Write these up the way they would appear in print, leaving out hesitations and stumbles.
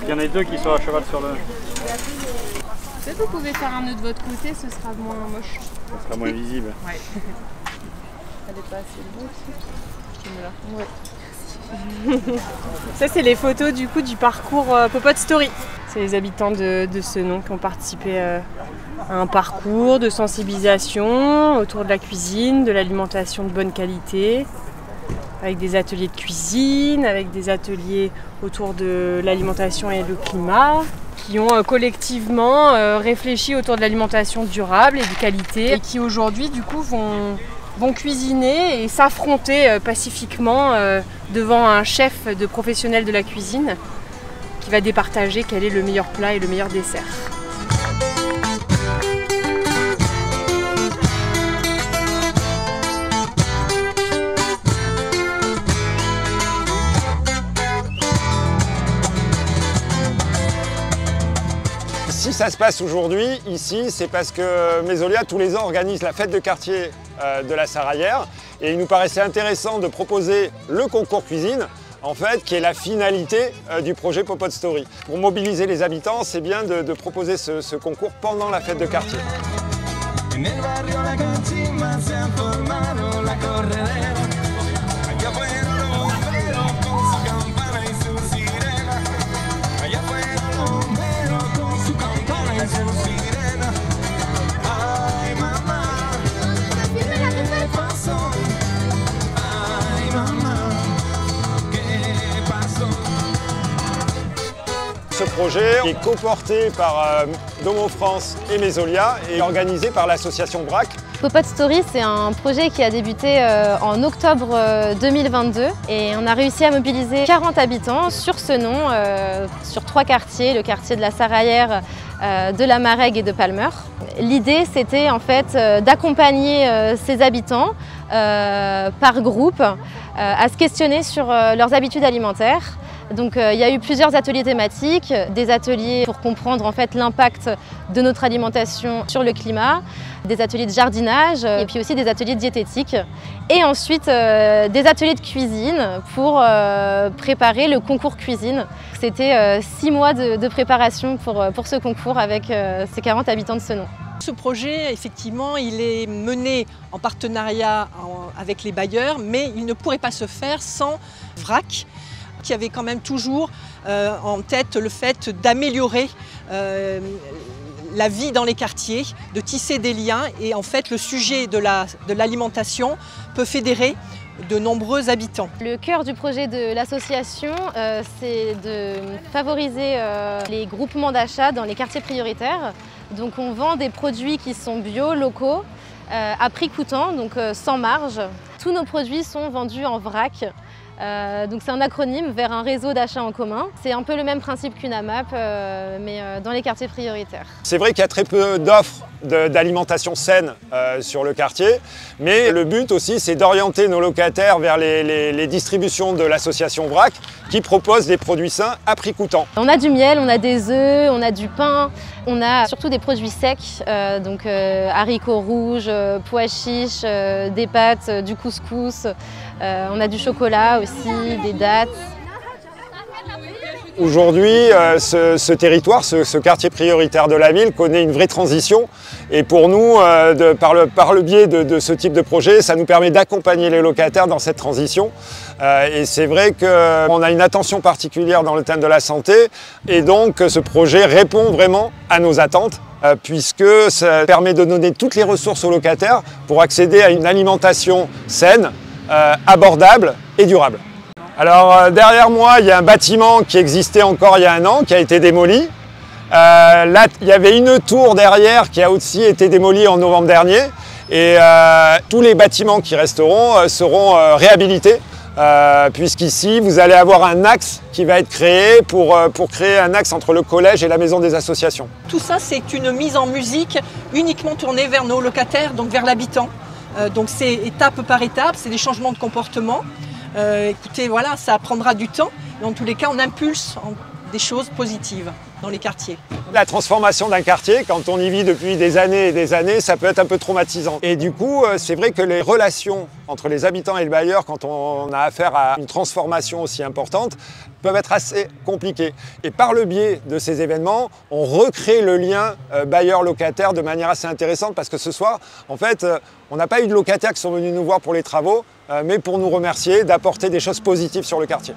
qu'il y en ait deux qui soient à cheval sur le... Peut-être vous pouvez faire un nœud de votre côté, ce sera moins moche. Ça sera moins visible. Ouais. Elle n'est pas assez longue aussi. Ouais. Ça c'est les photos du coup du parcours Popote Story. C'est les habitants de Senon qui ont participé à un parcours de sensibilisation autour de la cuisine, de l'alimentation de bonne qualité, avec des ateliers de cuisine, avec des ateliers autour de l'alimentation et le climat, qui ont collectivement réfléchi autour de l'alimentation durable et de qualité, et qui aujourd'hui du coup vont cuisiner et s'affronter pacifiquement devant un chef de professionnel de la cuisine qui va départager quel est le meilleur plat et le meilleur dessert. Si ça se passe aujourd'hui, ici, c'est parce que Mésolia, tous les ans, organise la fête de quartier de la Saraillère. Et il nous paraissait intéressant de proposer le concours cuisine, en fait, qui est la finalité du projet Popote Story. Pour mobiliser les habitants, c'est bien de proposer ce concours pendant la fête de quartier. Ce projet est coporté par Domo France et Mésolia et organisé par l'association BRAC. Popote Story, c'est un projet qui a débuté en octobre 2022 et on a réussi à mobiliser 40 habitants sur Senon, sur 3 quartiers, le quartier de la Saraillère, de la Marègue et de Palmer. L'idée, c'était en fait d'accompagner ces habitants par groupe à se questionner sur leurs habitudes alimentaires. Donc il y a eu plusieurs ateliers thématiques, des ateliers pour comprendre en fait l'impact de notre alimentation sur le climat, des ateliers de jardinage et puis aussi des ateliers de diététique. Et ensuite des ateliers de cuisine pour préparer le concours cuisine. C'était 6 mois de préparation pour ce concours avec ces 40 habitants de Senon. Ce projet, effectivement, il est mené en partenariat avec les bailleurs, mais il ne pourrait pas se faire sans VRAC, qui avait quand même toujours en tête le fait d'améliorer la vie dans les quartiers, de tisser des liens. Et en fait, le sujet de l'alimentation peut fédérer de nombreux habitants. Le cœur du projet de l'association, c'est de favoriser les groupements d'achat dans les quartiers prioritaires. Donc on vend des produits qui sont bio, locaux, à prix coûtant, donc sans marge. Tous nos produits sont vendus en vrac. Donc c'est un acronyme vers un réseau d'achat en commun. C'est un peu le même principe qu'une AMAP, mais dans les quartiers prioritaires. C'est vrai qu'il y a très peu d'offres d'alimentation saine sur le quartier, mais le but aussi c'est d'orienter nos locataires vers les distributions de l'association VRAC qui propose des produits sains à prix coûtant. On a du miel, on a des œufs, on a du pain, on a surtout des produits secs, donc haricots rouges, pois chiches, des pâtes, du couscous, on a du chocolat aussi, des dattes. Aujourd'hui, ce territoire, ce quartier prioritaire de la ville connaît une vraie transition et pour nous, par le biais de ce type de projet, ça nous permet d'accompagner les locataires dans cette transition. Et c'est vrai qu'on a une attention particulière dans le thème de la santé et donc ce projet répond vraiment à nos attentes puisque ça permet de donner toutes les ressources aux locataires pour accéder à une alimentation saine, abordable et durable. Alors derrière moi, il y a un bâtiment qui existait encore il y a 1 an, qui a été démoli. Là, il y avait une tour derrière qui a aussi été démolie en novembre dernier. Et tous les bâtiments qui resteront seront réhabilités. Puisqu'ici, vous allez avoir un axe qui va être créé pour créer un axe entre le collège et la maison des associations. Tout ça, c'est une mise en musique uniquement tournée vers nos locataires, donc vers l'habitant. Donc c'est étape par étape, c'est des changements de comportement. Écoutez, voilà, ça prendra du temps, mais en tous les cas, on impulse des choses positives dans les quartiers. La transformation d'un quartier, quand on y vit depuis des années et des années, ça peut être un peu traumatisant. Et du coup, c'est vrai que les relations entre les habitants et le bailleur, quand on a affaire à une transformation aussi importante, peuvent être assez compliquées. Et par le biais de ces événements, on recrée le lien bailleur-locataire de manière assez intéressante parce que ce soir, en fait, on n'a pas eu de locataires qui sont venus nous voir pour les travaux, mais pour nous remercier d'apporter des choses positives sur le quartier.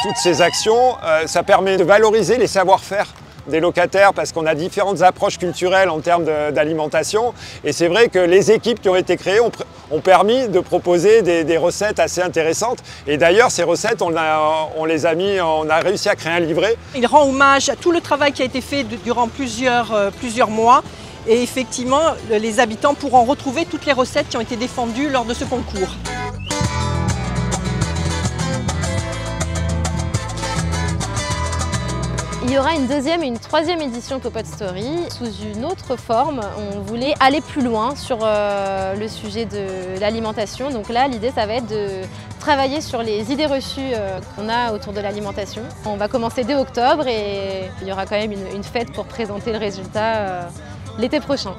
Toutes ces actions, ça permet de valoriser les savoir-faire des locataires parce qu'on a différentes approches culturelles en termes d'alimentation. Et c'est vrai que les équipes qui ont été créées ont permis de proposer des recettes assez intéressantes. Et d'ailleurs, ces recettes, on a réussi à créer un livret. Il rend hommage à tout le travail qui a été fait durant plusieurs mois. Et effectivement, les habitants pourront retrouver toutes les recettes qui ont été défendues lors de ce concours. Il y aura une deuxième et une troisième édition Pop-Up Story sous une autre forme. On voulait aller plus loin sur le sujet de l'alimentation. Donc là, l'idée, ça va être de travailler sur les idées reçues qu'on a autour de l'alimentation. On va commencer dès octobre et il y aura quand même une fête pour présenter le résultat l'été prochain.